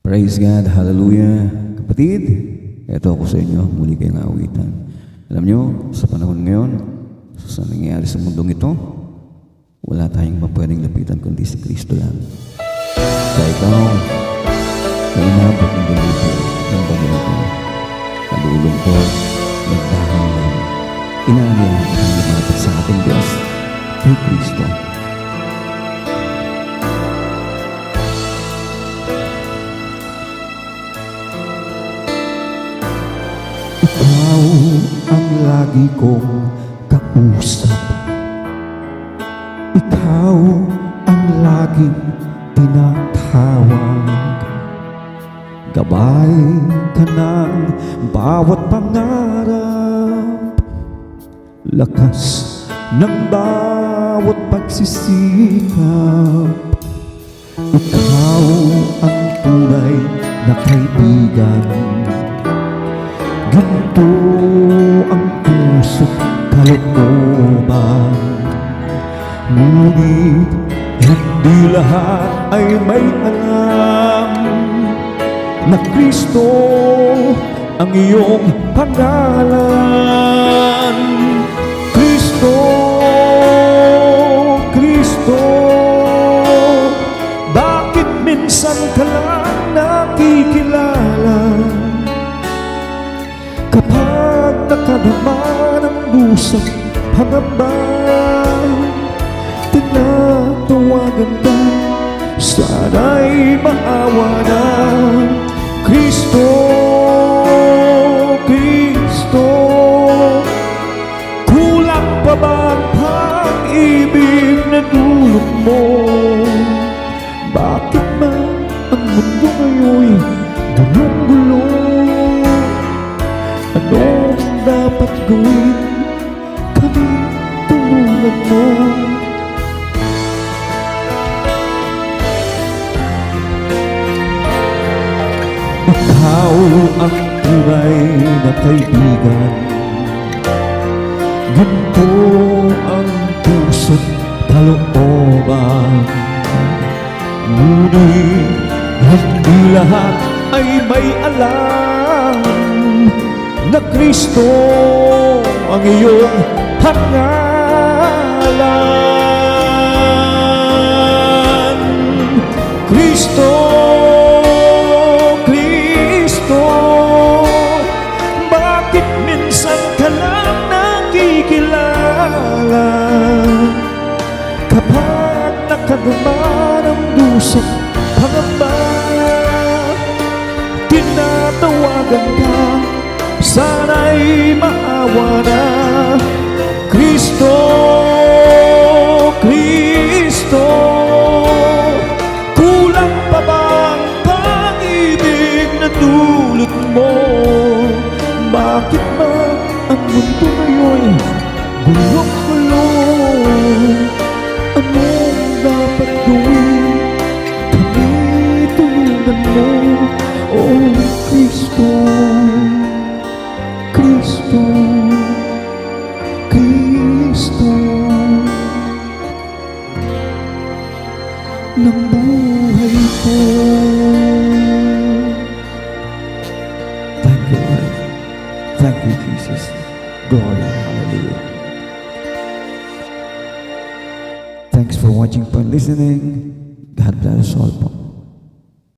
Praise God, hallelujah. Kapatid, ito ako sa inyo, muli kayong awitan. Alam nyo, sa panahon ngayon, sa nangyayari sa mundong ito, wala tayong mapwedeng lapitan kundi si Kristo lang. Kaya ikaw, na inabot ng ganito ng ganito, nalulungkot, nagdahan lang, inaalihan ang lumapit sa ating Diyos, kay Kristo. Ikaw ang lagi kong kausap. Ikaw ang laging tinatawag. Gabay ka ng bawat pangarap. Lakas ng bawat pagsisikap. Ikaw ang tunay na kaibigan. Ganito ang puso't kalooban. Ngunit hindi lahat ay may alam na Kristo ang iyong pangalan. Kristo, Kristo, bakit minsan ka lang nakikilala? Kapag nakadama ng dusang pangamba, tinatawagan ka, sana'y maawa na. Kristo, Kristo, kulang pa ba ang pag-ibig na dulot mo? Bakit ba ang mundo ngayon'y gulong-gulo? Anong dapat gawin? Kami tulungan mo. Ikaw ang tunay na kaibigan. Ganito ang puso't kalooban. Ngunit hindi lahat ay may alam na Kristo ang iyong pangalan. Kristo, Kristo, bakit minsan ka lang nakikilala? Kapag nakadama ng dusang pangamba, tinatawagan ka, sana'y maawa na. Kristo, Kristo, kulang pa ba ang pag-ibig na dulot mo? Bakit ba ang mundo ngayon'y gulong-gulong? Anong dapat gawin? Kami tulungan mo, oh Kristo. Kristo, Kristo ng buhay ko. Thank you, Lord. Thank you, Jesus. Glory, hallelujah. Thanks for watching and listening.